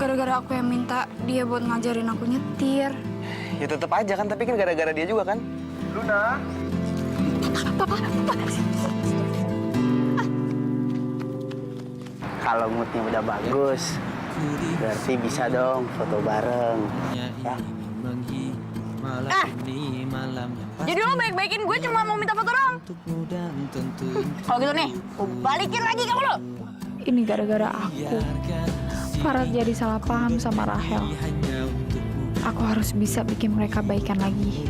gara-gara aku yang minta dia buat ngajarin aku nyetir. Ya tetep aja kan, tapi kan gara-gara dia juga kan. Luna. Papa. Kalau moodnya udah bagus, berarti bisa dong foto bareng. Ya. Jadi lo baik-baikin gue cuma mau minta foto doang. Kalau gitu nih, gue balikin lagi kamu lo. Ini gara-gara aku. Farad jadi salah paham sama Rahel. Aku harus bisa bikin mereka baikan lagi.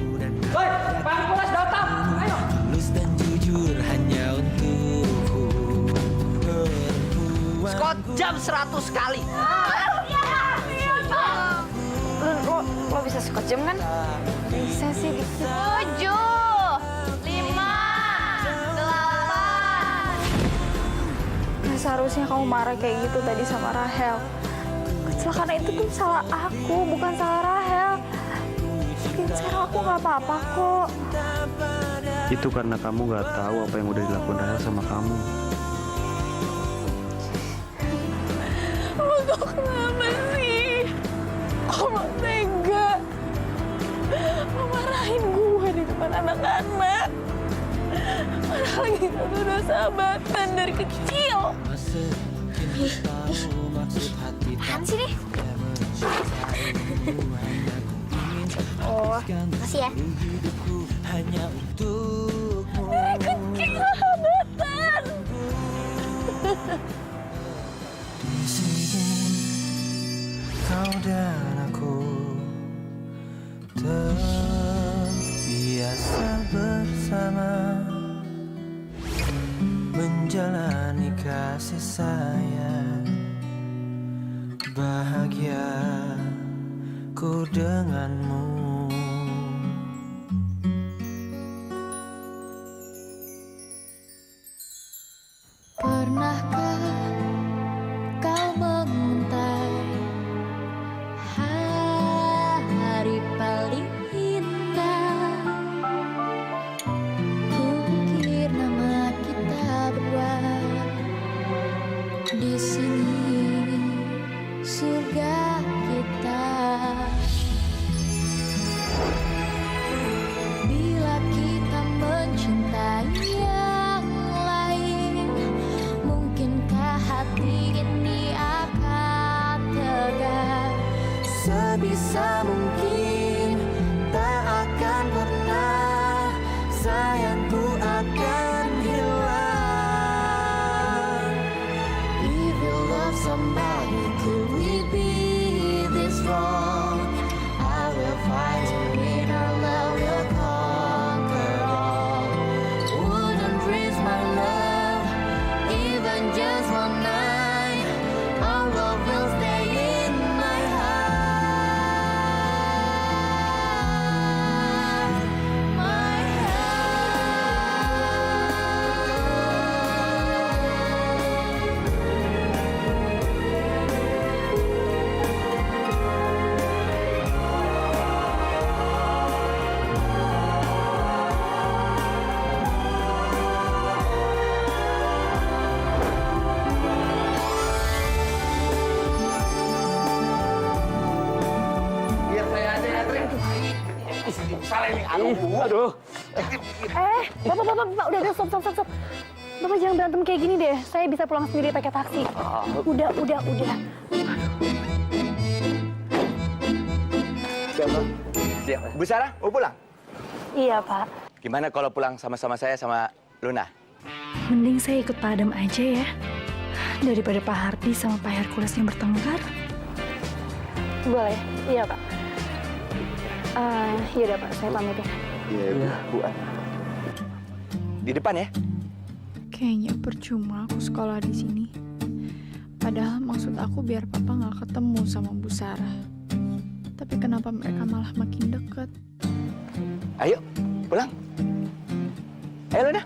Woi, pangkulas datang. Ayo. Tulus dan jujur hanya untukku. Scott jam 100 kali. Lo bisa skot jam kan? Bisa sih. 7, 5, 8. Nah, seharusnya kamu marah kayak gitu tadi sama Rahel. Kecelakaan itu tuh salah aku, bukan salah Rahel. Dan sekarang aku nggak apa-apa kok. Itu karena kamu nggak tahu apa yang udah dilakukan Rahel sama kamu. Lo kenapa sih? Lo tega. Lo marahin gue di depan anak-anak. Padahal kita tuh udah sahabatan dari kecil. Apaan sih nih? Oh, makasih ya. Hanya untukmu. Kecil sahabatan. Di sini kau dan aku terbiasa bersama menjalani kasih sayang bahagia ku denganmu. Pernahkah kau mengintai hari paling indah? Kukir nama kita berdua di sini surga kita. Bila kita mencintai yang lain, mungkinkah hati ini akan tegar? Sebisa mungkin tak akan pernah sayangku akan hilang. If you love somebody, could we be this wrong? I will fight to win, our love will conquer all. Wouldn't risk my love, even just one night. Our love will stay in my heart, my Biar saya aja ya, Tri. Salah ini. Aduh. Bapak, udah, stop. Bapak jangan berantem kayak gini deh. Saya bisa pulang sendiri pakai taksi. Udah. Siap. Bu Sarah, mau pulang? Iya, Pak. Gimana kalau pulang sama-sama saya sama Luna? Mending saya ikut Pak Adam aja ya. Daripada Pak Hardi sama Pak Hercules yang bertengkar. Boleh, iya, Pak. Yaudah, Pak. Saya pamit ya. Iya, Bu. Di depan ya? Kayaknya percuma aku sekolah di sini. Padahal maksud aku biar papa nggak ketemu sama Bu Sarah. Tapi kenapa mereka malah makin dekat? Ayo, pulang. Ayo, Luna.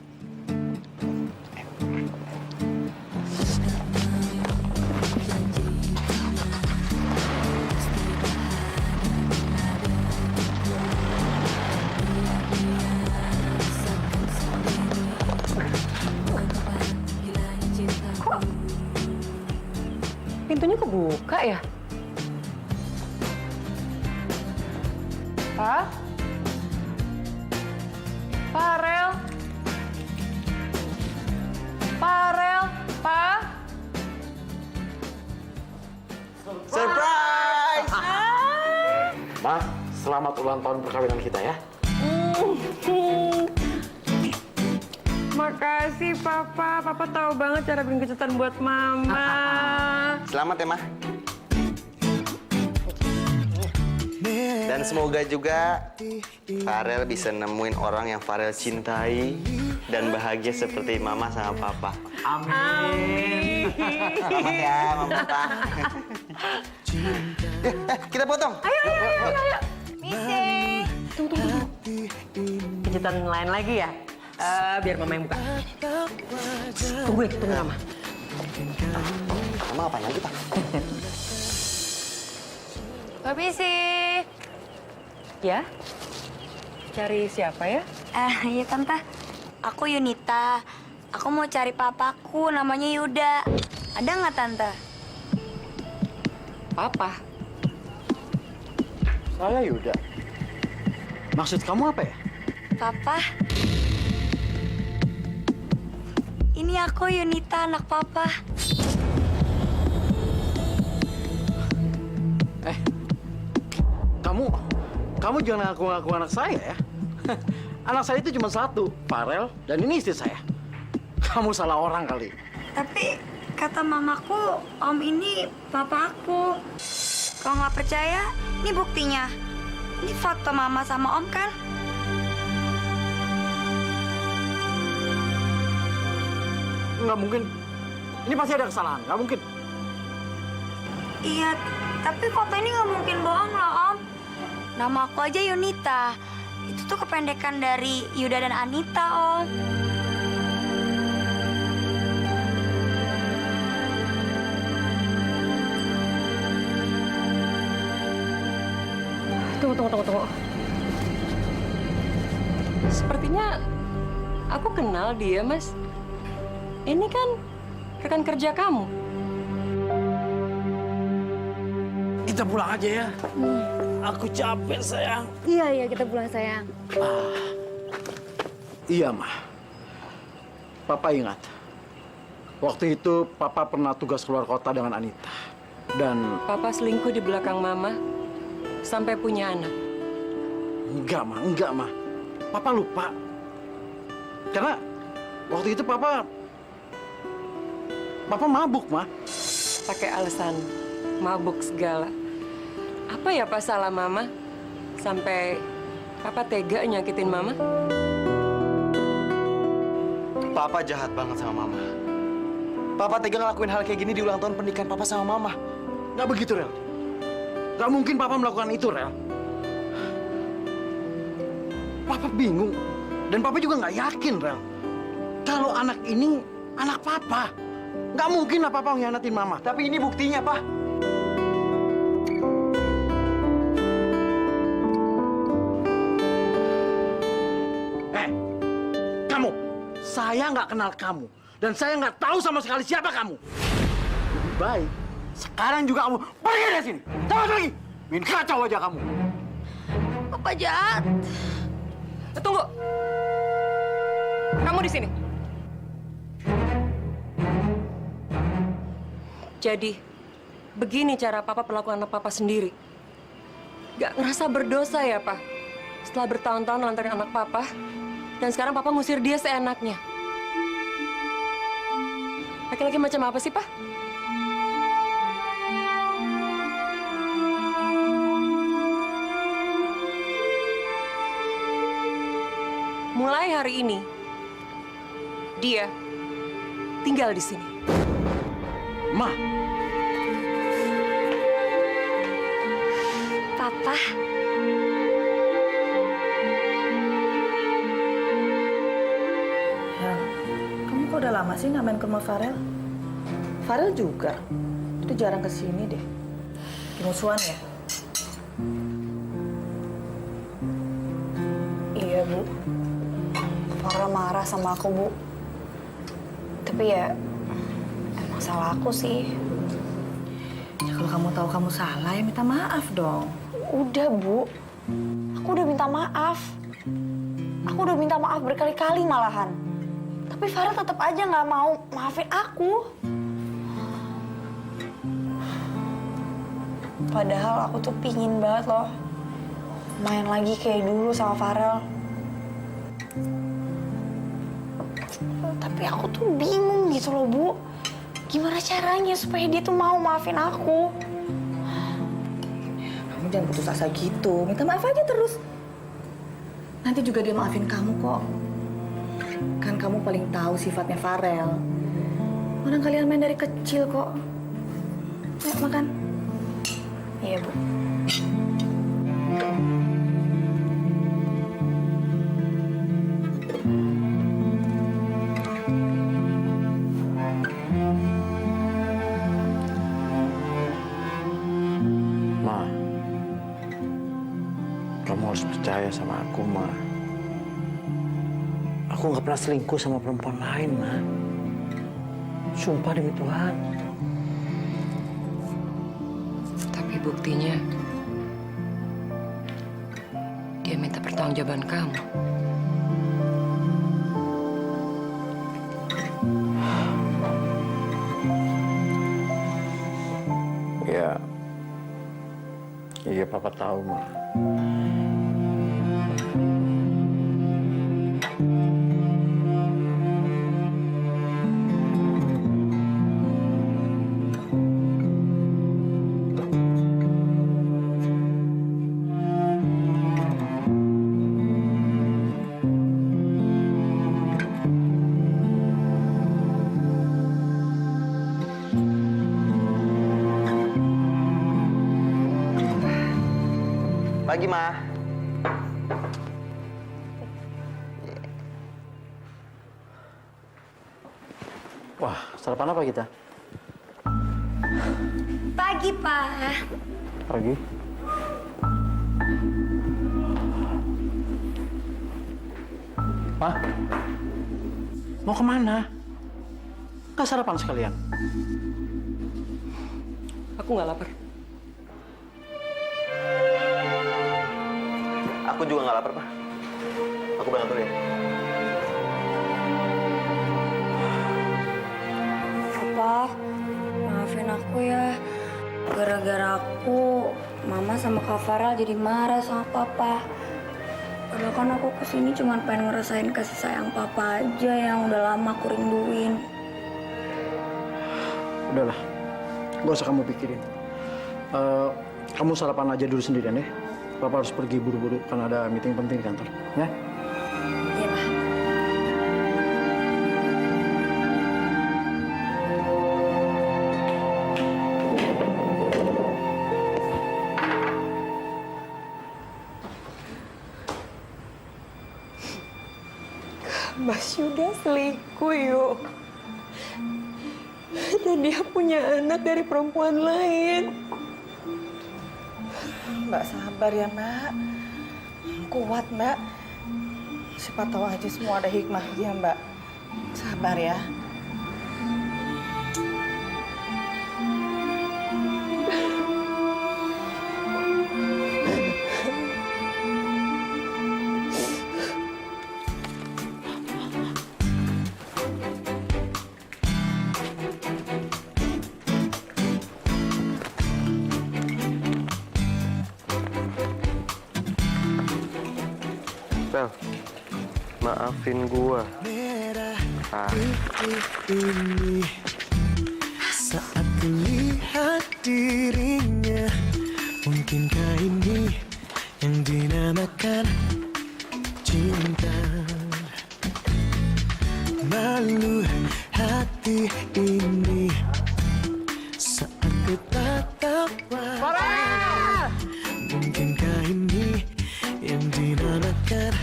Pintunya kebuka ya? Pa? Farel? Farel? Pa? Surprise! Ma, selamat ulang tahun perkawinan kita ya. Makasih, Papa. Papa tahu banget cara bikin kejutan buat Mama. Selamat ya, Mah. Dan semoga juga Farel bisa nemuin orang yang Farel cintai dan bahagia seperti Mama sama Papa. Amin. Selamat ya, Mama Papa. Kita potong. Ayo. Misi. Tunggu. Kejutan lain lagi ya? Biar Mama yang buka. Tunggu Mama. Mama apa lagi, Pak? Permisi. Ya? Cari siapa ya? Iya Tante. Aku Yunita. Aku mau cari papaku, namanya Yuda. Ada nggak Tante? Papa. Saya Yuda. Maksud kamu apa ya? Papa. Ini aku Yunita, anak Papa. Kamu jangan ngaku-ngaku anak saya ya. Anak saya itu cuma satu, Farel, dan ini istri saya. Kamu salah orang kali. Tapi kata mamaku, Om ini papa aku. Kalau nggak percaya, ini buktinya. Ini foto mama sama Om kan? Nggak mungkin. Ini pasti ada kesalahan, nggak mungkin. Iya, tapi foto ini nggak mungkin bohong loh Om. Nama aku aja Yunita. Itu tuh kependekan dari Yuda dan Anita Om. Tunggu. Sepertinya aku kenal dia, Mas. Ini kan rekan kerja kamu. Kita pulang aja ya. Aku capek, sayang. Iya, kita pulang sayang. Iya, Ma. Papa ingat. Waktu itu Papa pernah tugas keluar kota dengan Anita. Dan Papa selingkuh di belakang Mama sampai punya anak. enggak, Ma. Papa lupa. Karena waktu itu Papa mabuk, Ma. Pakai alasan mabuk segala. Apa ya Pak salah Mama? Sampai Papa tega nyakitin Mama? Papa jahat banget sama Mama. Papa tega ngelakuin hal kayak gini di ulang tahun pernikahan Papa sama Mama. Nggak begitu, Rel. Nggak mungkin Papa melakukan itu, Rel. Papa bingung. Dan Papa juga nggak yakin, Rel. Kalau anak ini anak Papa. Nggak mungkin lah Papa mengkhianatin Mama. Tapi ini buktinya, Pak. Kamu, saya nggak kenal kamu. Dan saya nggak tahu sama sekali siapa kamu. Lebih baik, sekarang juga kamu pergi dari sini. Cepat pergi. Bikin kacau aja kamu. Papa jahat. Tunggu. Kamu di sini. Jadi, begini cara Papa perlakuan anak Papa sendiri. Gak ngerasa berdosa ya, Pak? Setelah bertahun-tahun lantarin anak Papa, dan sekarang Papa ngusir dia seenaknya. Laki-laki macam apa sih, Pak? Mulai hari ini, dia tinggal di sini. Ma, Papa. Kamu kok udah lama sih nggak main ke rumah Farel? Farel juga. Itu jarang kesini deh. Musuhan ya? Iya, Bu. Farel marah sama aku, Bu. Tapi ya, emang salah aku sih. Ya, kalau kamu tahu kamu salah ya minta maaf dong. Udah, Bu. Aku udah minta maaf. Aku udah minta maaf berkali-kali malahan. Tapi Farel tetap aja nggak mau maafin aku. Padahal aku tuh pingin banget loh main lagi kayak dulu sama Farel. Tapi aku tuh bingung gitu loh, Bu. Gimana caranya supaya dia tuh mau maafin aku? Kamu jangan putus asa gitu. Minta maaf aja terus. Nanti juga dia maafin kamu kok. Kan kamu paling tahu sifatnya Farel. Orang kalian main dari kecil kok. Ayo makan. Iya, Bu. Ma, kamu harus percaya sama aku, Ma. Aku nggak pernah selingkuh sama perempuan lain, Ma. Sumpah demi Tuhan. Tapi buktinya, dia minta pertanggungjawaban kamu. Ya, iya Papa tahu, Ma. Pagi, Ma. Wah, sarapan apa kita? Pagi, Pak. Pagi. Ma, mau kemana? Nggak sarapan sekalian? Aku nggak lapar. Aku juga nggak lapar, Pak. Aku berangkat dulu ya. Papa, maafin aku ya. Gara-gara aku, Mama sama Kak Farel jadi marah sama Papa. Padahal kan aku kesini cuma pengen ngerasain kasih sayang Papa aja yang udah lama aku rinduin. Udahlah, nggak usah kamu pikirin. Kamu sarapan aja dulu sendirian ya. Papa harus pergi buru-buru karena ada meeting penting di kantor, ya? Iya, Pak. Mas Yuda selingkuh, yuk. Dan dia punya anak dari perempuan lain. Mbak sabar ya, Mbak. Kuat, Mbak. Siapa tahu aja semua ada hikmahnya, Mbak. Sabar ya. Bel, maafin gua. Ini saat kulihat dirinya, mungkinkah ini yang dinamakan cinta? Malu hati ini saat ku tatap wajah, mungkinkah ini yang dinamakan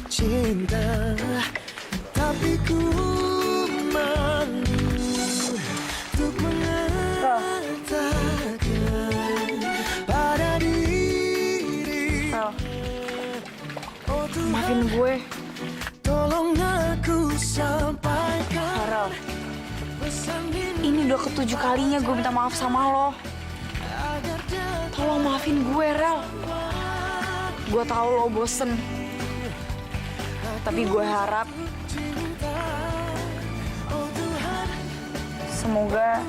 cinta? Tapi ku malu untuk mengatakan pada diri. Maafin gue. Tolong aku sampaikan. Farel, ini udah ke-7 kalinya gue minta maaf sama lo. Tolong maafin gue, Rel. Gue tahu lo bosen. Tapi gue harap semoga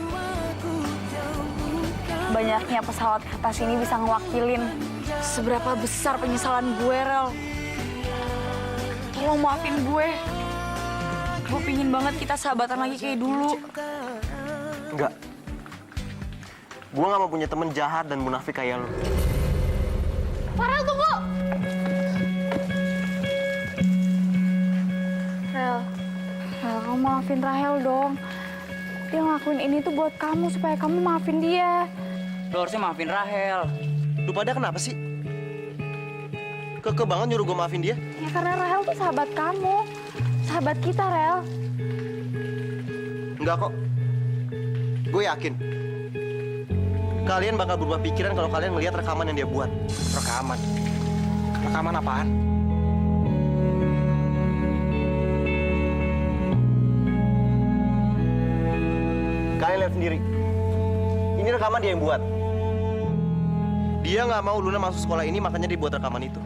banyaknya pesawat kertas ini bisa ngewakilin seberapa besar penyesalan gue, Rel. Tolong maafin gue. Gue pingin banget kita sahabatan lagi kayak dulu. Enggak. Gue gak mau punya temen jahat dan munafik kayak lo. Farel, tunggu! Rel, kamu maafin Rahel dong. Dia ngelakuin ini tuh buat kamu, supaya kamu maafin dia. Lo harusnya maafin Rahel. Lu pada kenapa sih? Keke banget nyuruh gue maafin dia? Ya karena Rahel tuh sahabat kamu. Sahabat kita, Rel. Enggak kok. Gue yakin. Kalian bakal berubah pikiran kalau kalian melihat rekaman yang dia buat. Rekaman? Rekaman apaan? Kalian lihat sendiri. Ini rekaman dia yang buat. Dia nggak mau Luna masuk sekolah ini, makanya dia buat rekaman itu.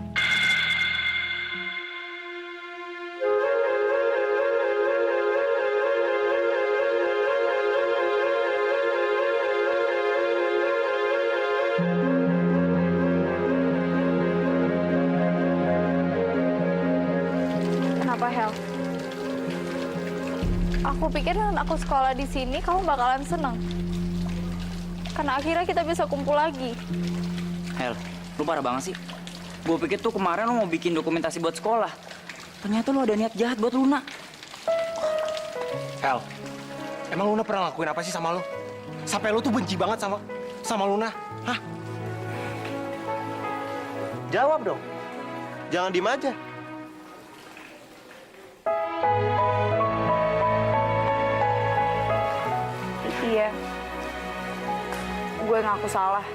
Kenapa, Hel? Aku pikir dengan aku sekolah di sini, kamu bakalan seneng. Karena akhirnya kita bisa kumpul lagi. Hel, lu parah banget sih. Gue pikir tuh kemarin lu mau bikin dokumentasi buat sekolah. Ternyata lu ada niat jahat buat Luna. Hel, emang Luna pernah ngelakuin apa sih sama lu? Sampai lu tuh benci banget sama Luna? Hah? Jawab dong. Jangan diem aja. Iya. Gue ngaku salah.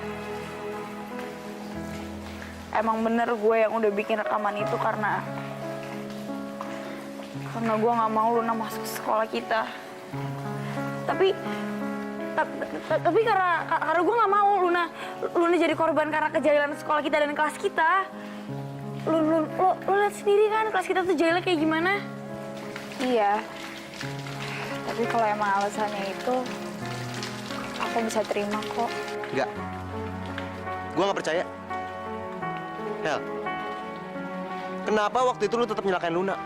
Emang bener gue yang udah bikin rekaman itu karena gue nggak mau Luna masuk sekolah kita. Tapi karena gue nggak mau Luna jadi korban karena kejahilan sekolah kita dan kelas kita. Lo lihat sendiri kan kelas kita tuh jahilnya kayak gimana? Iya. Tapi kalau emang alasannya itu, aku bisa terima kok. Enggak. Gue nggak percaya. Hel, kenapa waktu itu lu tetap nyelakain Luna?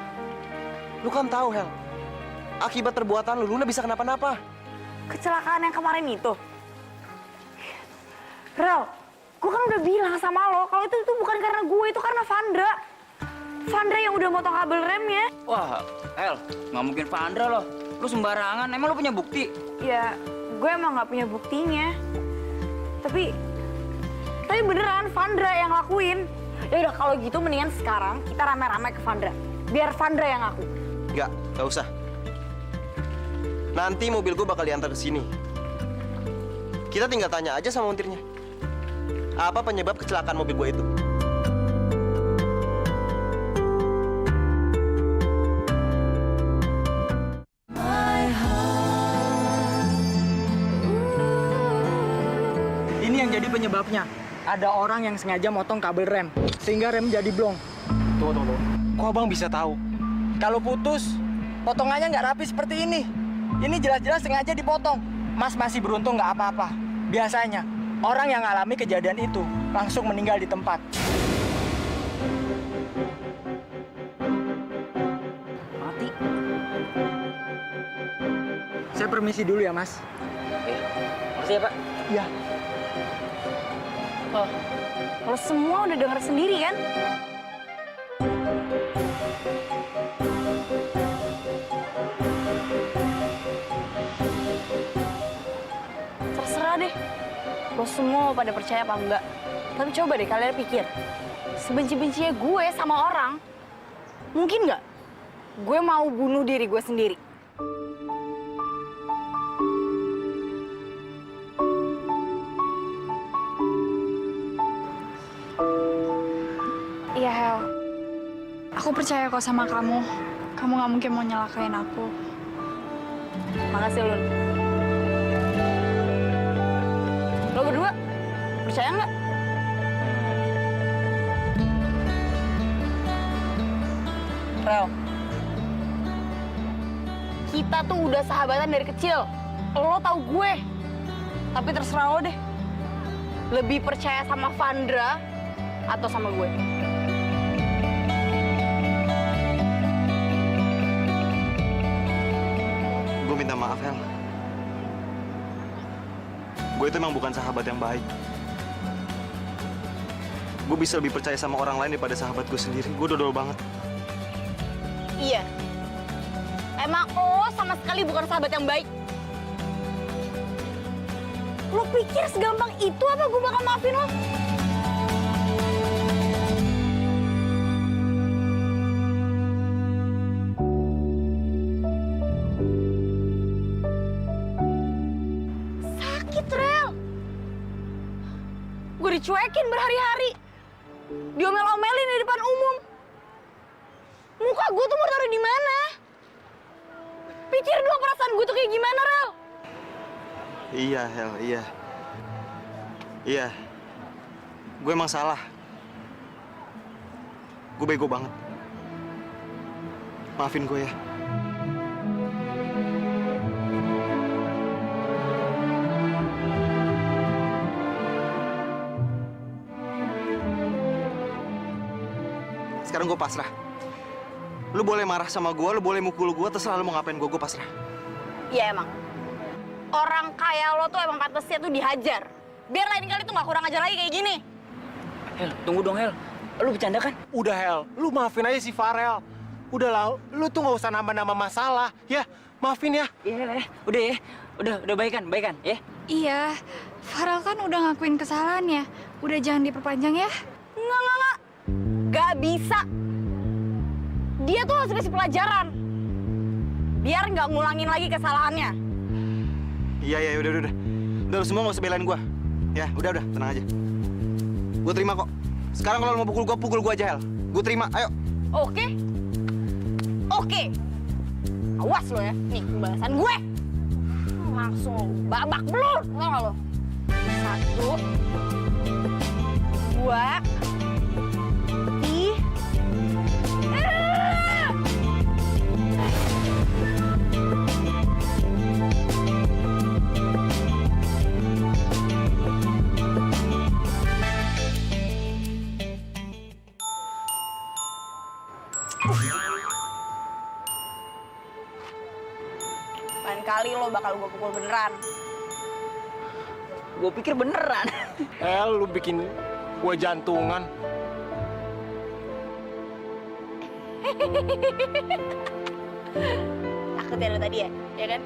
Lu kan tahu, Hel, akibat perbuatan lu, Luna bisa kenapa-napa. Kecelakaan yang kemarin itu? Rel, gue kan udah bilang sama lo, kalau itu bukan karena gue, itu karena Vandra. Vandra yang udah motong kabel remnya. Wah, Hel, nggak mungkin Vandra loh. Lu sembarangan, emang lu punya bukti? Ya, gue emang nggak punya buktinya. Tapi beneran Vandra yang lakuin. Ya udah kalau gitu mendingan sekarang kita rame-rame ke Vandra. Biar Vandra yang ngaku. Nggak usah. Nanti mobil gue bakal diantar ke sini. Kita tinggal tanya aja sama montirnya. Apa penyebab kecelakaan mobil gue itu? Ini yang jadi penyebabnya. Ada orang yang sengaja motong kabel rem, sehingga rem jadi blong. Tunggu. Kok abang bisa tahu? Kalau putus, potongannya nggak rapi seperti ini. Ini jelas-jelas sengaja dipotong. Mas masih beruntung nggak apa-apa. Biasanya, orang yang alami kejadian itu langsung meninggal di tempat. Mati. Saya permisi dulu ya, Mas. Makasih ya, Pak. Ya. Lo semua udah denger sendiri kan? Terserah deh. Lo semua mau pada percaya apa enggak. Tapi coba deh kalian pikir. Sebenci-bencinya gue sama orang, mungkin nggak gue mau bunuh diri gue sendiri? Iya, Hel. Aku percaya kok sama kamu. Kamu nggak mungkin mau nyelakain aku. Makasih, Lun. Lo berdua, percaya nggak? Rel, kita tuh udah sahabatan dari kecil. Lo tau gue. Tapi terserah lo deh. Lebih percaya sama Vandra atau sama gue? Gue minta maaf, Hel. Gue itu emang bukan sahabat yang baik. Gue bisa lebih percaya sama orang lain daripada sahabat gue sendiri. Gue dodol banget. Iya. Emang lo sama sekali bukan sahabat yang baik. Lo pikir segampang itu apa gue bakal maafin lo? Sakit, Rel. Gue dicuekin berhari-hari. Diomel-omelin di depan umum. Muka gue tuh mau taruh di mana? Pikir dong perasaan gue tuh kayak gimana, Rel? Iya, Hel, iya. Iya. Gue emang salah. Gue bego banget. Maafin gue ya. Sekarang gue pasrah. Lu boleh marah sama gue, lu boleh mukul gue, terserah lu mau ngapain gue pasrah. Iya emang. Orang kaya lo tuh emang pantasnya tuh dihajar. Biar lain kali tuh gak kurang ajar lagi kayak gini. Hel, tunggu dong Hel. Lu bercanda kan? Udah Hel, lu maafin aja si Farel. Udah lah, lu tuh nggak usah nambah-nambah masalah. Ya, maafin ya. Iya, udah ya. Udah baikan ya. Iya, Farel kan udah ngakuin kesalahannya. Udah jangan diperpanjang ya. Enggak. Gak bisa. Dia tuh harus kasih pelajaran. Biar nggak ngulangin lagi kesalahannya. Iya, udah. Udah, lu semua nggak usah belain gue. Ya, udah, tenang aja. Gue terima kok. Sekarang kalau lu mau pukul gue aja, Hel. Gue terima, ayo. Oke. Awas lo ya. Nih, pembahasan gue. Langsung babak belur. Tau gak lo? 1, 2, 3. Lain kali lo bakal gue pukul beneran. Gue pikir beneran. Lu bikin gue jantungan. Takut ya lo tadi ya? Ya kan?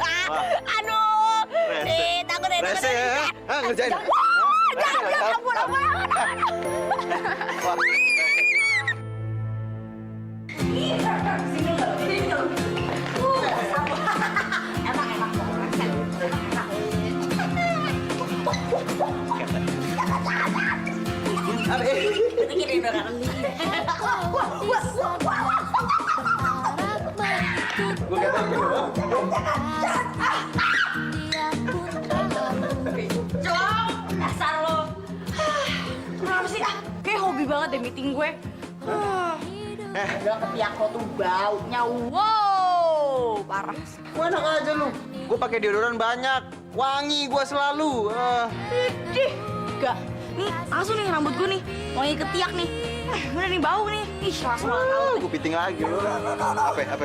Wah. Aduh. Rese. Takut ya. Rese ya? Hah, ngerjain? Jangan. Wah. Dasar lo. Kenapa sih? Kayak hobi banget deh meeting gue. Udah ketiak lo tuh baunya. Wow, parah. Gue enak aja lu. Gue pakai deodoran banyak. Wangi gue selalu. Idih. Gak. Nih, langsung nih rambut gue nih. Wangi ketiak nih. Bener nih bau nih. Ih, langsung tahu. Gue piting lagi lu. Apa?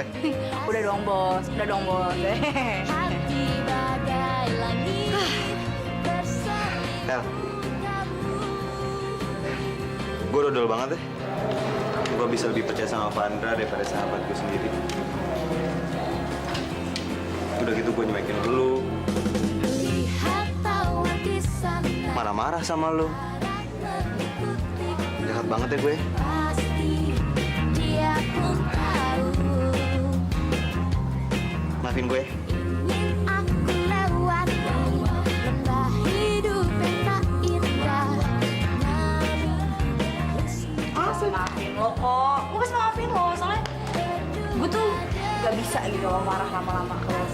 Udah dong, Bos. Hel. Gue dodol banget deh. Gue bisa lebih percaya sama Vandra daripada sahabat gue sendiri. Udah gitu gue nyemekin lu. Marah-marah sama lu. Jahat banget ya gue. Maafin gue. Maafin lo kok. Gue pasti maafin lo. Soalnya gue tuh gak bisa gitu kalau marah lama-lama ke lo.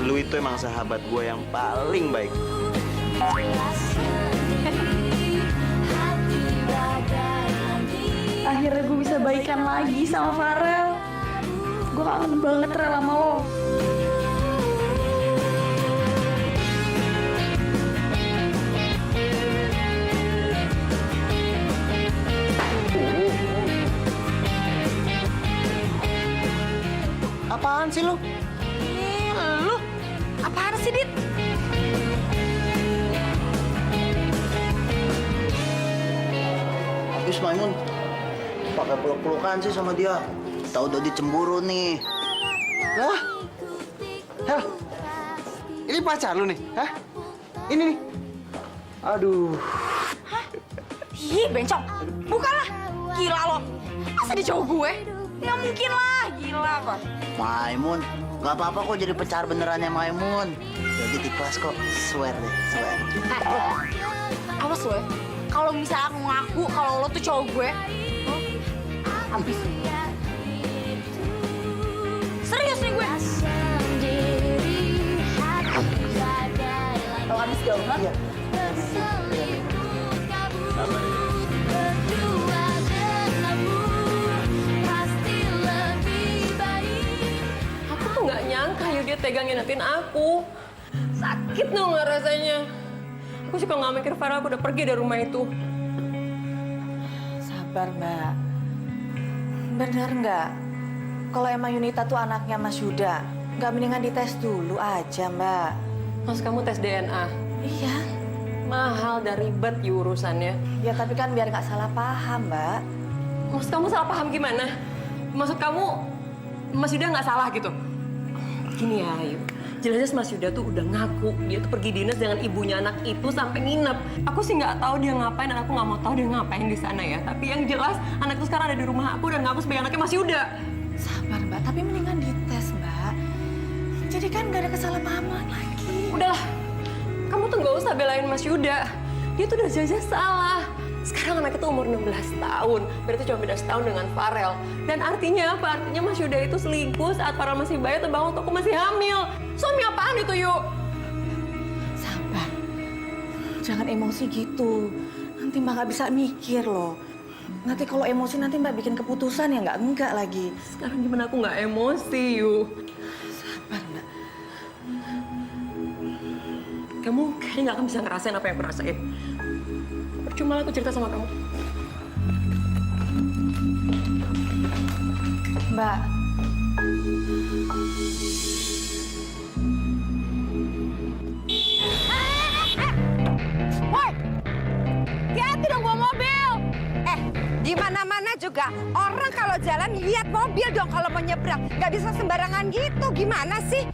Lu itu emang sahabat gue yang paling baik. akhirnya gue bisa baikan lagi sama Farel. Gue kangen banget Rel sama lo. Apaan sih lu? Lu? Apaan sih, Dit? Habis Maimun, pakai peluk-pelukan sih sama dia. Tahu Dodi cemburu nih. Lah? Hel, ini pacar lu nih? Hah? Ini nih. Aduh. Ih, bencong. Bukanlah. Gila lo. Masa dia cowok gue? Nggak mungkin lah. Gila kok. Maimun, nggak apa-apa kok jadi pacar benerannya Maimun. Jadi di kelas kok, swear deh, swear. Awas lo ya. Kalau misalnya aku ngaku kalau lo tuh cowok gue, habis. Serius nih gue. Kalau habis jauh banget. Aku tuh nggak nyangka yuk dia tega ngingetin aku. Sakit dong nggak rasanya. Aku juga nggak mikir Farel aku udah pergi dari rumah itu. Sabar, Mbak. Bener nggak? Kalau emang Yunita tuh anaknya Mas Yuda, nggak mendingan dites dulu aja, Mbak. Maksud kamu tes DNA? Iya. Mahal dan ribet ya urusannya. Ya tapi kan biar nggak salah paham, Mbak. Maksud kamu salah paham gimana? Maksud kamu Mas Yuda nggak salah gitu? Gini ya, Ayu. Jelas-jelas Mas Yuda tuh udah ngaku dia tuh pergi dinas dengan ibunya anak itu sampai nginep. Aku sih nggak tahu dia ngapain dan aku nggak mau tahu dia ngapain di sana ya. Tapi yang jelas anak itu sekarang ada di rumah aku dan ngaku sebagai anaknya Mas Yuda. Sabar, Mbak. Tapi mendingan dites, Mbak. Jadi kan nggak ada kesalahpahaman lagi. Udahlah, kamu tuh nggak usah belain Mas Yuda. Dia tuh udah jelas salah. Sekarang anak itu umur 16 tahun, berarti cuma beda setahun dengan Farel. Dan artinya apa? Artinya Mas Yuda itu selingkuh saat Farel masih bayi atau bangun aku masih hamil. Suami apaan itu, Yuk? Sabar. Jangan emosi gitu. Nanti Mbak nggak bisa mikir loh. Nanti kalau emosi nanti Mbak bikin keputusan ya enggak lagi. Sekarang gimana aku nggak emosi, Yuk? Sabar, Mbak. Kamu kayaknya nggak akan bisa ngerasain apa yang aku rasain. Percuma lah aku cerita sama kamu. Mbak. Woi, hati-hati dong bawa mobil. Di mana-mana juga orang kalau jalan lihat mobil dong kalau mau nyebrang. Nggak bisa sembarangan gitu. Gimana sih?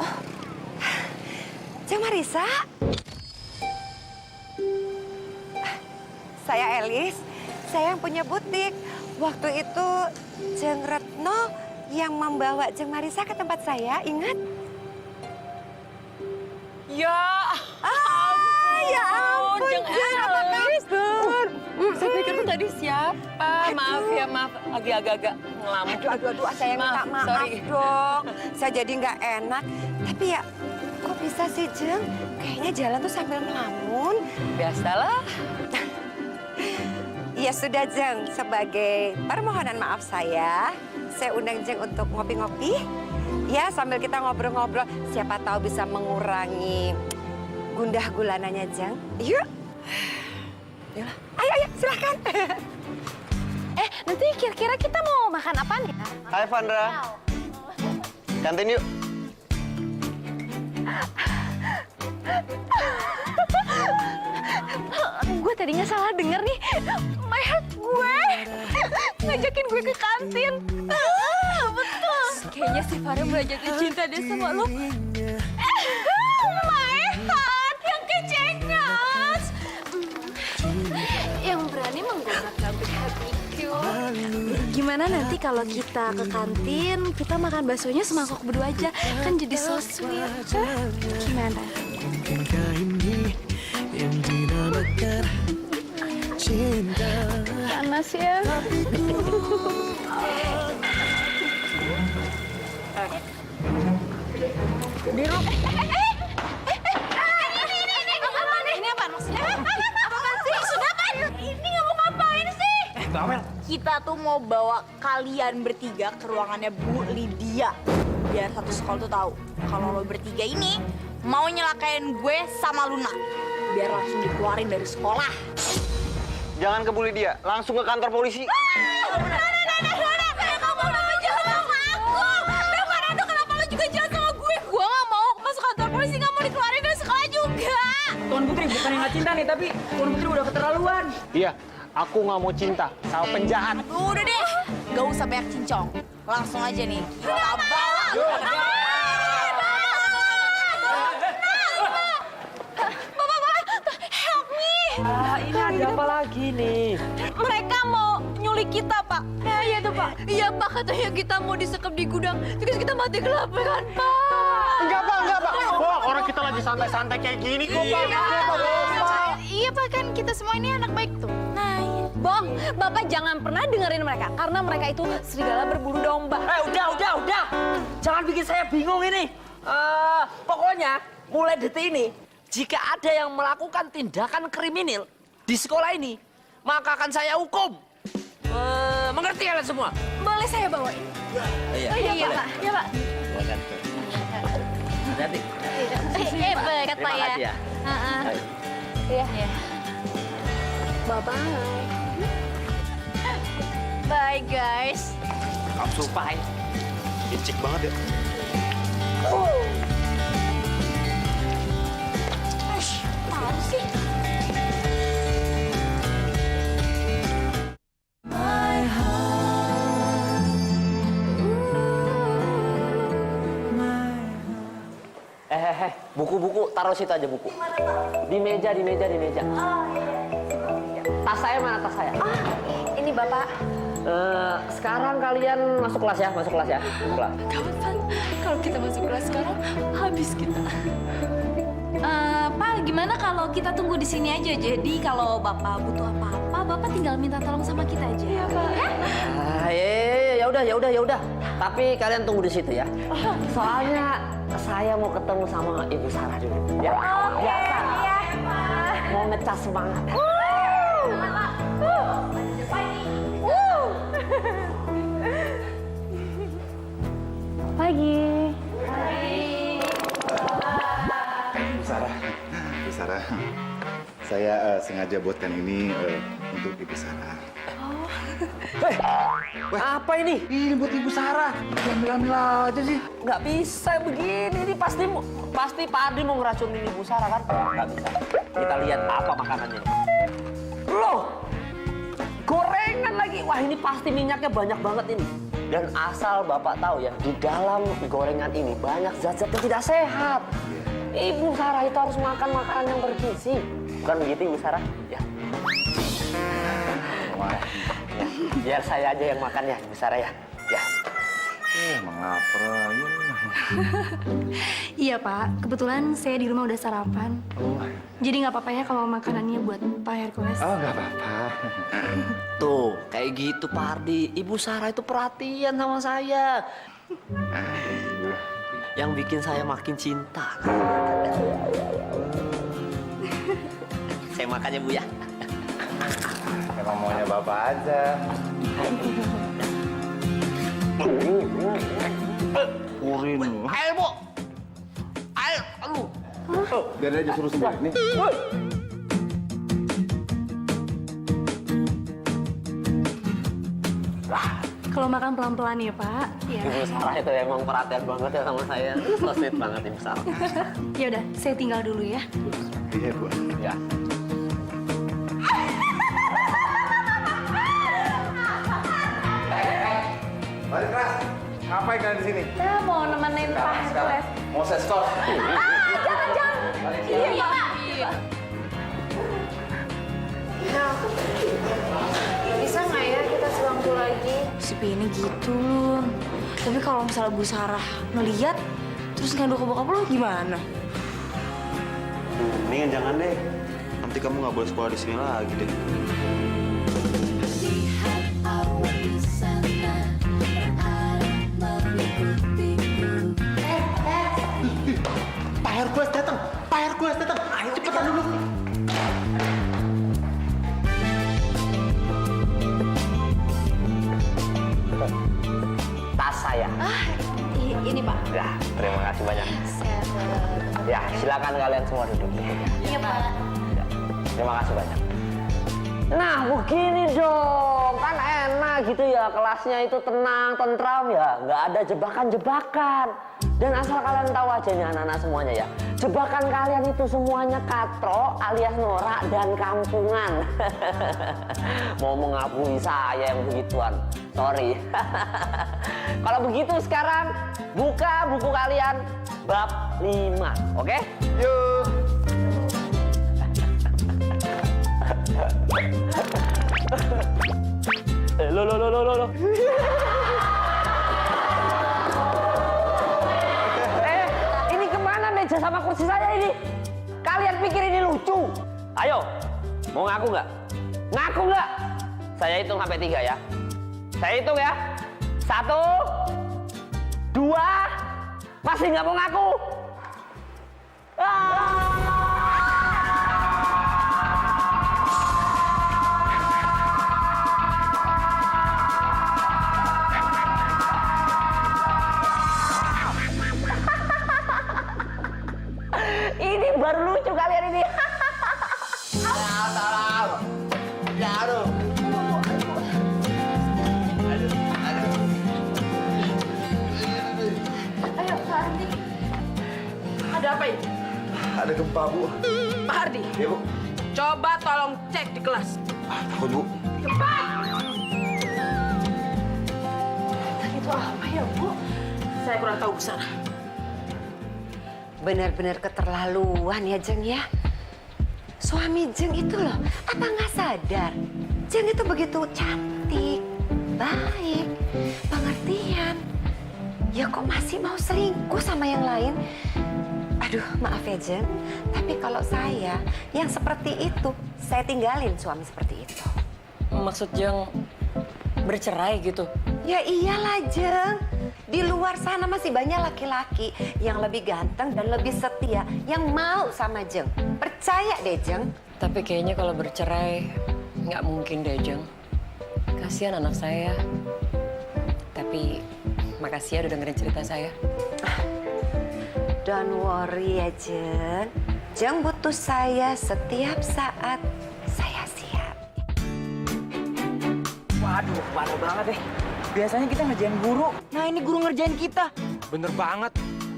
Oh, Jeng Marisa. Saya Elis. Saya yang punya butik. Waktu itu Jeng Retno yang membawa Jeng Marisa ke tempat saya, ingat? Ya, ya ampun, Jeng Jeng, apa kabar? Saya pikir tuh tadi siapa? Maaf ya, maaf. Lagi agak-agak ngelamun. Aduh, saya minta maaf sorry. dong. Saya jadi nggak enak. Tapi ya, kok bisa sih, Jeng? Kayaknya jalan tuh sambil ngelamun. Biasalah. Ya sudah, Jeng. Sebagai permohonan maaf saya undang Jeng untuk ngopi-ngopi. Ya, sambil kita ngobrol-ngobrol. Siapa tahu bisa mengurangi gundah gulananya, Jeng. Yuk. Yalah. Ayo, silahkan. Nanti kira-kira kita mau makan apa nih? Hai, Vandra. Kantin yuk. Gue tadinya salah denger nih. My heart gue ngajakin gue ke kantin. Betul. Kayaknya si Farel mulai jatuh cinta deh sama lo. My heart yang kecengas. Yang berani menggoda hatiku. Gimana nanti kalau kita ke kantin, kita makan baksonya semangkok berdua aja. Kan jadi so sweet. Gimana? Mungkinkah ini yang dinamakan cinta? Panas ya. Ini apa maksudnya? Apa? kita tuh mau bawa kalian bertiga ke ruangannya Bu Lydia. Biar satu sekolah tuh tahu kalau lo bertiga ini mau nyelakain gue sama Luna. Biar langsung dikeluarin dari sekolah. Jangan ke Bu Lydia, langsung ke kantor polisi. Tuan Putri bukan yang nggak cinta nih, tapi Tuan Putri udah keterlaluan. Iya, aku nggak mau cinta sama penjahat. Udah deh, gak usah banyak cincong. Langsung aja nih, kita bawa. Bapak, help me. Ini ada apa lagi nih? Mereka mau nyulik kita, Pak. Iya tuh, Pak. Iya, Pak. Katanya kita mau disekap di gudang. Terus kita mati kelaparan, Pak. Enggak, Pak. Wah, orang kita lagi santai-santai kayak gini kok, Pak. Iya, Pak. Kan kita semua ini anak baik tuh. Nah, iya. Bong, Bapak jangan pernah dengerin mereka. Karena mereka itu serigala berburu domba. Udah. Jangan bikin saya bingung ini. Pokoknya mulai detik ini, jika ada yang melakukan tindakan kriminal di sekolah ini, maka akan saya hukum. Mengerti kalian semua? Boleh saya bawain? Iya, Pak. Iya, Pak. Hati-hati. Berat, Pak ya. Makasih ya. Iya. Bye-bye. Bye, guys. Kapsul pai. Licik banget ya. Apaan sih? Buku-buku taruh situ aja buku. Di meja. Tas saya mana tas saya? Ini Bapak. Sekarang kalian masuk kelas ya, Masuk kelas. Gawat, Pak. Kalau kita masuk kelas sekarang, habis kita. Pak, gimana kalau kita tunggu di sini aja? Jadi kalau Bapak butuh apa-apa, Bapak tinggal minta tolong sama kita aja. Iya, Pak. Ya udah. Tapi kalian tunggu di situ ya. Soalnya saya mau ketemu sama Ibu Sarah dulu. Ya. Biasa. Mau ngecas semangat. Pagi. Bu Sarah, saya sengaja buatkan ini untuk Ibu Sarah. Apa ini? Ini buat Ibu Sarah. Ambil aja sih. Nggak bisa begini. Ini pasti Pak Ardi mau ngeracunin Ibu Sarah kan? Nggak bisa. Kita lihat apa makanannya. Loh, gorengan lagi. Wah, ini pasti minyaknya banyak banget ini. Dan asal Bapak tahu ya, di dalam gorengan ini banyak zat-zat yang tidak sehat. Ibu Sarah itu harus makan makanan yang bergizi. Bukan begitu, Ibu Sarah? Ya. Biar saya aja yang makan ya, Ibu Sarah ya. Ya. Emang lapar aja. Iya, Pak. Kebetulan saya di rumah udah sarapan. Jadi nggak apa-apa ya kalau makanannya buat Pak Hercules. Oh, nggak apa-apa. Tuh, kayak gitu Pak Ardi. Ibu Sarah itu perhatian sama saya. Yang bikin saya makin cinta. Saya makan ya, Bu ya. Emang maunya Bapak aja. Kurin. Ayo, Bu. Ayo, aduh. Biar aja suruh sendiri. Nih. Kalau makan pelan-pelan ya, Pak. Ya. Ibu Sarah itu emang perhatian banget ya sama saya. So sweet banget Ibu Sarah. Ya udah, saya tinggal dulu ya. Iya, Bu. Ya. Balik kelas. Ngapain kalian di sini? Saya mau nemenin Pak Hercules. Mau saya skor. Jangan. Iya, Pak. Bisa nggak ya kita sebangku lagi? Si Pini gitu loh. Tapi kalau misalnya Bu Sarah ngeliat, terus ngadu ke bokap lo gimana? Mendingan jangan deh. Nanti kamu nggak boleh sekolah di sini lagi deh. Pak Hercules datang. Ayo cepetan dulu. saya. Ini Pak. Ya, terima kasih banyak. Ya, silakan kalian semua duduk. Iya Pak. Ya, terima kasih banyak. Nah, begini dong, kan enak gitu ya, kelasnya itu tenang, tentram ya, nggak ada jebakan-jebakan. Dan asal kalian tahu aja nih anak-anak semuanya ya, jebakan kalian itu semuanya katro alias norak dan kampungan. Mau mengakui saya yang begituan, sorry. Kalau begitu sekarang buka buku kalian bab 5, oke? Yuk. Lo. Ini kemana meja sama kursi saya ini? Kalian pikir ini lucu? Ayo, mau ngaku nggak? Ngaku nggak? Saya hitung sampai 3 ya. Saya hitung ya. 1, 2, masih nggak mau ngaku? Ini baru lucu kalian ini. Ayo Pak Hardi. Ada apa ini? Ada gempa, Bu. Pak Hardi. Ya, Bu. Coba tolong cek di kelas. Takut, Bu. Cepat. Itu apa ya Bu? Saya kurang tahu Bu Sarah. Benar-benar keterlaluan ya Jeng ya. Suami Jeng itu loh, apa nggak sadar? Jeng itu begitu cantik, baik, pengertian. Ya kok masih mau selingkuh sama yang lain? Aduh, maaf ya Jeng, tapi kalau saya yang seperti itu, saya tinggalin suami seperti itu. Maksud Jeng bercerai gitu? Ya iyalah Jeng. Di luar sana masih banyak laki-laki yang lebih ganteng dan lebih setia yang mau sama Jeng. Percaya deh Jeng. Tapi kayaknya kalau bercerai nggak mungkin deh Jeng. Kasihan anak saya. Tapi makasih ya udah dengerin cerita saya. Don't worry ya Jeng. Jeng butuh saya setiap saat. Saya siap. Waduh, parah banget deh. Biasanya kita ngerjain guru. Nah, ini guru ngerjain kita. Bener banget.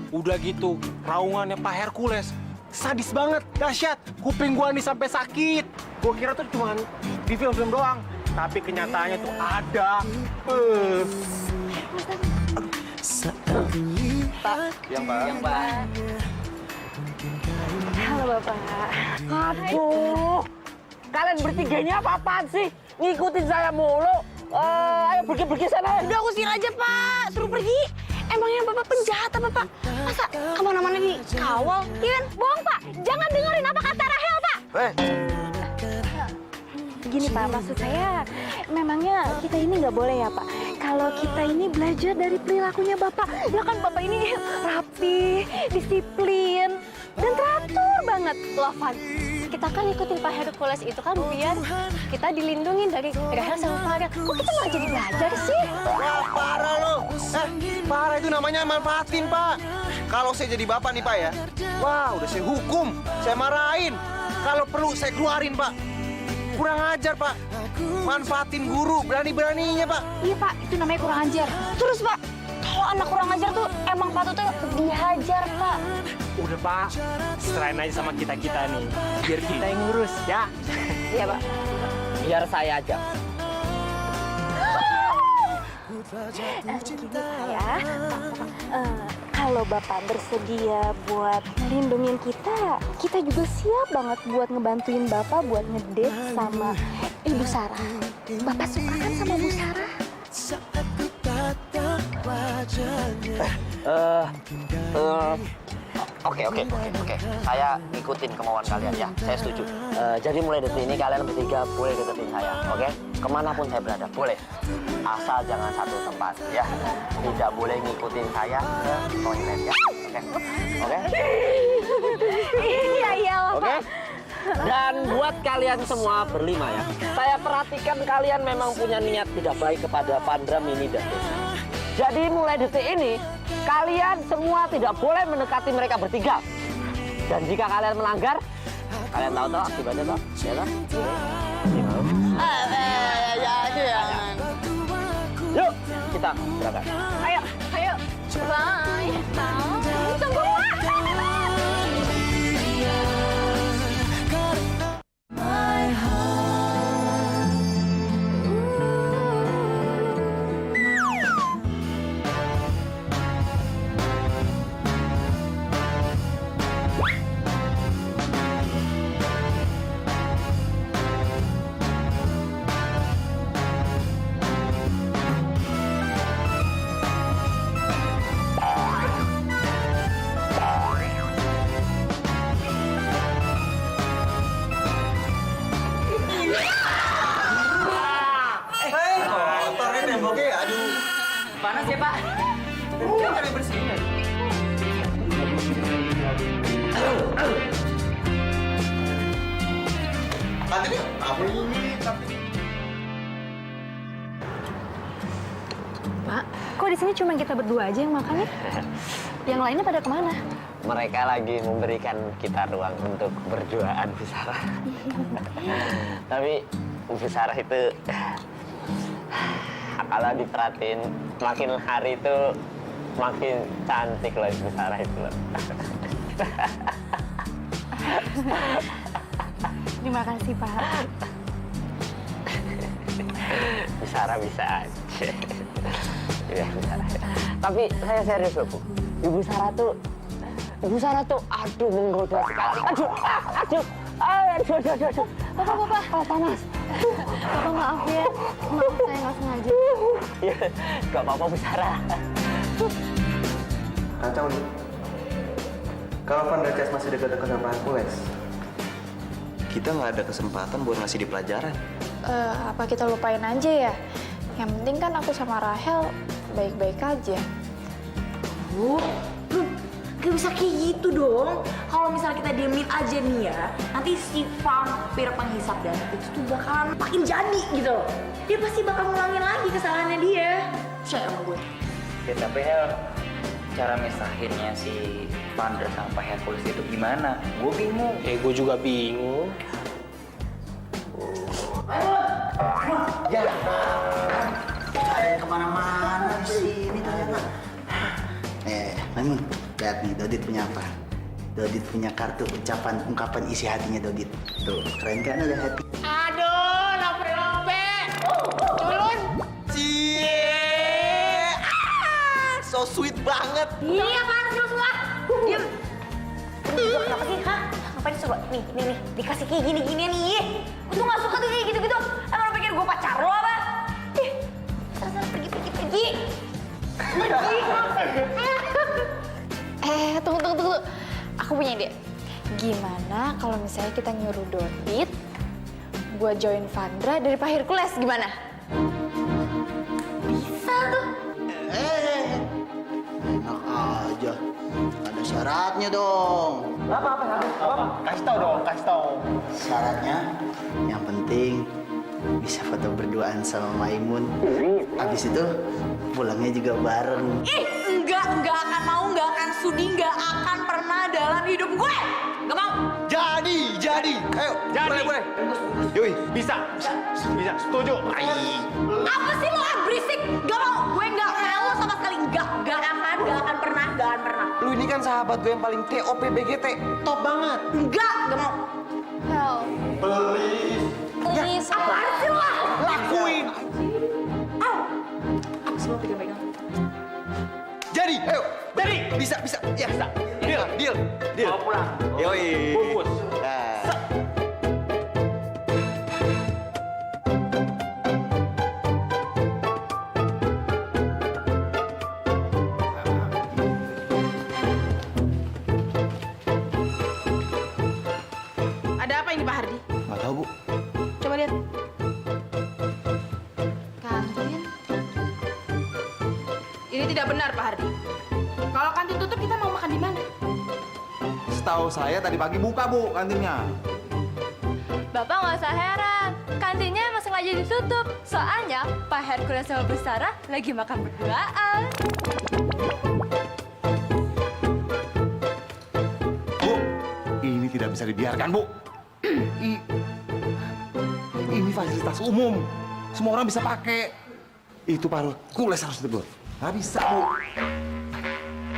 Udah gitu, raungannya Pak Hercules. Sadis banget, dahsyat. Kuping gua nih sampai sakit. Gua kira tuh cuma di film-film doang. Tapi kenyataannya tuh ada. Pak. Yang Pak. Halo Bapak. Aduh, kalian bertiga ini apa-apaan sih? Ngikutin saya mulu. Ayo pergi sana. Udah usir aja Pak, suruh pergi. Emangnya Bapak penjahat apa Pak? Masa kemana-mana dikawal? Iya kan? Bohong Pak, jangan dengerin apa kata Rahel Pak. Gini Pak, maksud saya memangnya kita ini nggak boleh ya Pak? Kalau kita ini belajar dari perilakunya Bapak. Ya kan Bapak ini rapi, disiplin, dan teratur banget. Loh Van, kita kan ikutin Pak Hercules itu kan biar kita dilindungin dari Rahel sama Farel. Kok kita nggak jadi belajar sih? Wah, parah lo. Parah itu namanya manfaatin, Pak. Kalau saya jadi bapak nih, Pak ya. Wah, udah saya hukum, saya marahin. Kalau perlu saya keluarin, Pak. Kurang ajar, Pak. Manfaatin guru, berani-beraninya, Pak. Iya Pak, itu namanya kurang ajar. Terus Pak, kalau anak kurang ajar tuh emang patutnya dihajar Pak. Udah Pak, serahin aja sama kita-kita nih. Biar kita yang ngurus, ya. Iya Pak. Biar saya aja. Gini Pak ya, kalau Bapak bersedia buat melindungin kita juga siap banget buat ngebantuin Bapak buat ngedate sama Ibu Sarah. Bapak suka kan sama Bu Sarah? Oke. Saya ngikutin kemauan kalian ya. Saya setuju. Jadi mulai detik ini kalian bertiga boleh deketin saya, oke? Kemanapun saya berada, boleh. Asal jangan satu tempat, ya. Tidak boleh ngikutin saya ke toilet, ya. Oke? Iya, Oke? Dan buat kalian semua berlima ya, saya perhatikan kalian memang punya niat tidak baik kepada Pandra, Mini, dan Desi. Jadi mulai detik ini, kalian semua tidak boleh mendekati mereka bertiga. Dan jika kalian melanggar, kalian tahu toh akibatnya toh, ya toh? Yuk, kita berangkat. Ayo, ayo. Bye. Tunggu, Panas ya, Pak? Jangan ada bersihin ya. Tadi apa ini? Pak, kok di sini cuma kita berdua aja yang makan ya? Yang lainnya pada kemana? Mereka lagi memberikan kita ruang untuk berduaan, Bu Sarah. Tapi Bu Sarah itu kalau diperhatiin makin hari itu makin cantik loh Bu Sarah itu loh. Terima kasih, Pak. Bu Sarah bisa aja. Ya, Bu Sarah. Tapi saya serius loh, Bu. Ibu Sarah tuh aduh menggoda sekali. Aduh. Bapak. Oh, panas. Bapak maaf ya. Maaf saya nggak sengaja. Ya, nggak apa-apa Bu Sarah. Kacau nih. Kalau Van der Jas masih dekat-dekat sama Hercules, kita nggak ada kesempatan buat ngasih di pelajaran. Apa kita lupain aja ya? Yang penting kan aku sama Rahel baik-baik aja. Gak bisa kayak gitu dong. Kalau misalnya kita diemin aja nih ya, nanti si vampir penghisap darah itu tuh bakalan makin jadi gitu loh. Dia pasti bakal ngulangin lagi kesalahannya dia. Percaya sama gue. Ya tapi Hel, cara misahinnya si Vander sama Pak Hercules itu gimana? Gue bingung. Gue juga bingung. Ya, ada yang kemana-mana di sini ternyata. Maimun, lihat nih, Dodit punya apa? Dodit punya kartu ungkapan isi hatinya Dodit. Tuh, keren kan ada hati. Aduh, lope. Culun. Cie, so sweet banget. Iya apaan sih lo semua? Diam. Kenapa sih, Hah? Ngapain coba? Nih, dikasih kayak gini-gini nih. Gue tuh gak suka tuh kayak gitu-gitu. Emang lo pikir gue pacar lo apa? Ih, sana pergi. Tunggu. Aku punya ide. Gimana kalau misalnya kita nyuruh Dodit buat join Vandra dari Pak Hercules, gimana? Bisa tuh. Enak aja. Ada syaratnya dong. Apa? Kasih tau. Syaratnya yang penting bisa foto berduaan sama Maimun. Habis itu pulangnya juga bareng. Enggak akan mau, enggak akan sudi, enggak akan pernah dalam hidup gue. Enggak mau. Jadi. Ayo, boleh. Yoi, Bisa. Setuju. Apa sih lo berisik? Enggak mau. Gue enggak mau sama sekali. Enggak akan pernah. lu ini kan sahabat gue yang paling TOP BGT, top banget. Enggak mau. Hel. Please. Apaan sih lo? Lakuin. Apa sih lo pegang-pegang? Jadi, ayo. Jadi. Bisa. Ya, bisa. Deal. Mau pulang. Yoi. Bungkus. Nah. Ada apa ini Pak Hardi? Nggak tahu, Bu. Coba lihat. Kantin. Ini tidak benar Pak Hardi. Kalau kantin tutup kita mau makan di mana? Setahu saya tadi pagi buka, Bu, kantinnya. Bapak nggak usah heran. Kantinnya emang sengaja aja ditutup. Soalnya Pak Hercules sama Bu Sarah lagi makan berduaan. Bu, ini tidak bisa dibiarkan, Bu. Ini fasilitas umum. Semua orang bisa pakai. Itu Pak Hercules harus ditegur. Nggak bisa, Bu.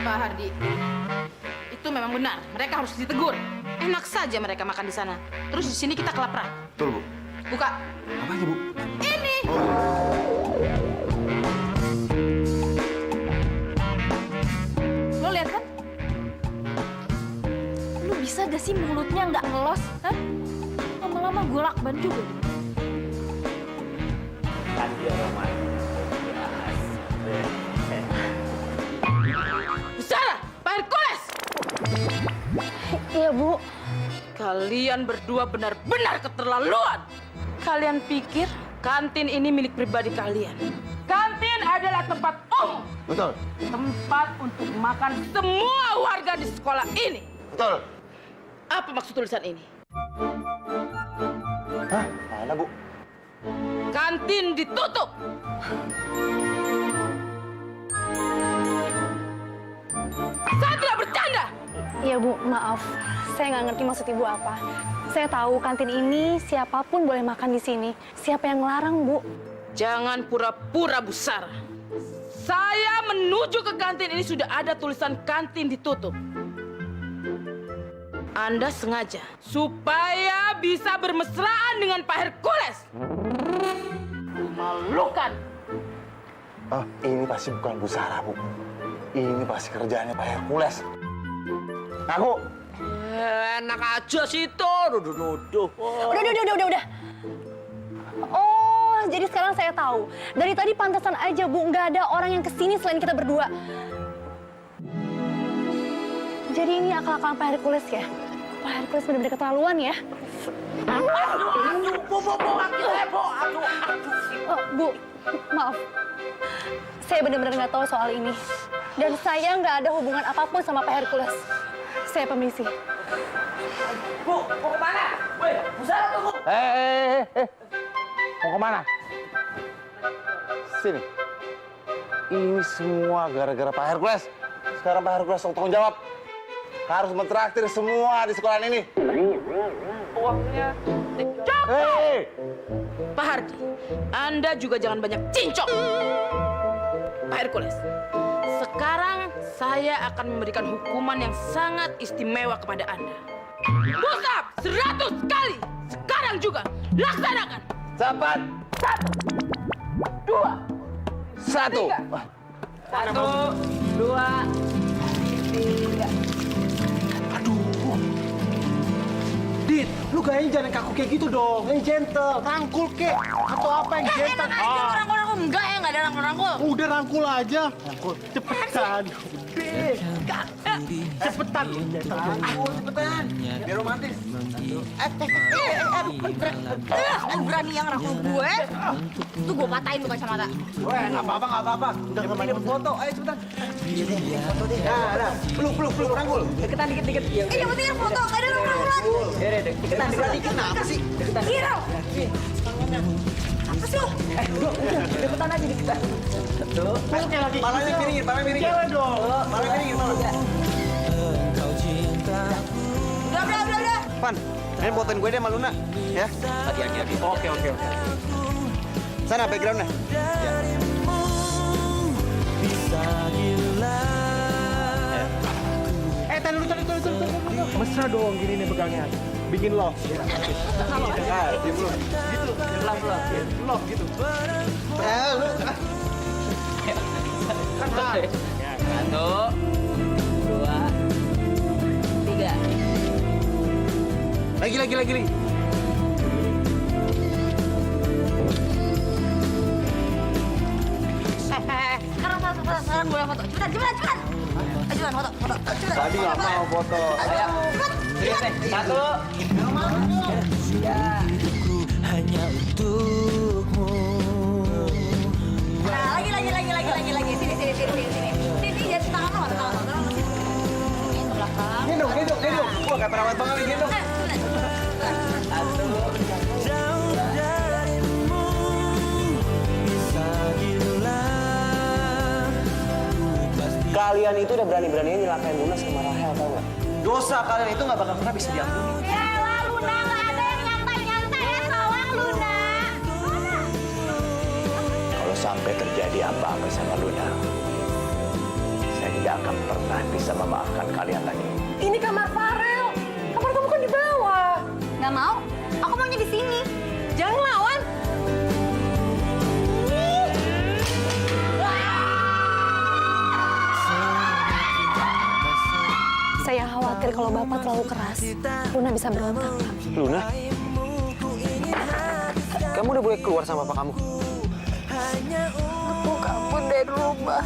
Pak Hardi, itu memang benar. Mereka harus ditegur. Enak saja mereka makan di sana. Terus di sini kita kelaparan. Betul, Bu. Buka. Apanya, Bu? Ini. Lo lihat kan? Lu bisa gak sih mulutnya nggak ngelos? Hah? Lama-lama gue lakban juga. Kan dia roman. Bu Sarah, Pak Hercules. Iya, Bu. Kalian berdua benar-benar keterlaluan. Kalian pikir kantin ini milik pribadi kalian? Kantin adalah tempat umum. Betul. Tempat untuk makan semua warga di sekolah ini. Betul. Apa maksud tulisan ini? Hah? Mana, Bu? Kantin ditutup. Saya tidak bercanda. Iya, Bu. Maaf. Saya nggak ngerti maksud Ibu apa. Saya tahu kantin ini siapapun boleh makan di sini. Siapa yang melarang, Bu? Jangan pura-pura, Bu Sarah. Saya menuju ke kantin ini sudah ada tulisan kantin ditutup. Anda sengaja supaya bisa bermesraan dengan Pak Hercules. Memalukan. Oh, ini pasti bukan Bu Sarah, Bu. Ini pasti kerjaannya Pak Hercules. Ngaku. Enak aja sih itu, nuduh-nuduh. Udah. Oh, jadi sekarang saya tahu. Dari tadi pantasan aja, Bu. Nggak ada orang yang kesini selain kita berdua. Jadi ini akal-akalan Pak Hercules ya? Pak Hercules benar-benar keterlaluan ya? Oh, Bu, maaf. Saya benar-benar nggak tahu soal ini. Dan saya nggak ada hubungan apapun sama Pak Hercules. Saya permisi. Bu, mau kemana? Woi, Bu Sarah tunggu. Mau kemana? Sini. Ini semua gara-gara Pak Hercules. Sekarang Pak Hercules tanggung jawab. Harus mentraktir semua di sekolah ini. Uangnya dicopot. Hei! Pak Hardi, Anda juga jangan banyak cincong. Pak Hercules, sekarang saya akan memberikan hukuman yang sangat istimewa kepada Anda. Push up 100 kali. Sekarang juga laksanakan. Cepat. 1, 2, 1. 1, 2, 3. Dit, lu kayaknya jangan kaku kayak gitu dong. Yang gentle, rangkul kek. Atau apa yang gentle? Rangkul-rangkul enggak ya, enggak ada rangkul-rangkul. Udah rangkul aja. Rangkul. Cepetan. Cepetan. Cepetan. Biar romantis. Berani yang rangkul gue. Tuh gue patahin tuh kacamata. Weh, nggak apa-apa. Udah kemarin dapat foto. Ayo cepetan. Foto deh. Nah. Peluk, rangkul. Deketan dikit. Iya. Yang penting foto, gak ada rangkulan. Deketan dikit. Kenapa sih? Giro. Apa sih lo? Udah, deketan aja deketan. Satu. Palanya piringin. Cewek dong. Palanya piringin, malah. Udah. Pan, ini fotoin gue deh sama Luna. Ya. Hati-hati. Oke. Sana backgroundnya. Tadi dulu. Mesra dong gini nih pegangnya. Bikin love. Diem lu. Gitu. Love gitu. Lu. Ya, 1, 2, 3. Lagi. Sekarang gue foto. Cepetan. Ajuan foto. Cepetan. Tadi nggak mau foto. Ayo. Serius nih. 1. Hanya untukmu. Nah, lagi. Sini. Sini, jadi tangan lo. Ini ke belakang. Gendong. Wah, kayak perawat banget nih, gendong. Cepetan. Jauh darimu. Kalian itu udah berani-beraninya nyelakain Luna sama Rahel, tau nggak? Dosa kalian itu nggak bakal pernah bisa diampuni. Elah Luna, nggak ada yang nyantai-nyantai ya soal Luna. Kalau sampai terjadi apa-apa sama Luna, saya tidak akan pernah bisa memaafkan kalian lagi. Ini kamar Farel. Kamar kamu kan di bawah. Nggak mau. Aku maunya di sini. Jangan lawan. Saya khawatir kalau Bapak terlalu keras, Luna bisa berontak, Pak. Luna? Kamu udah boleh keluar sama papa kamu? Aku kabur dari rumah.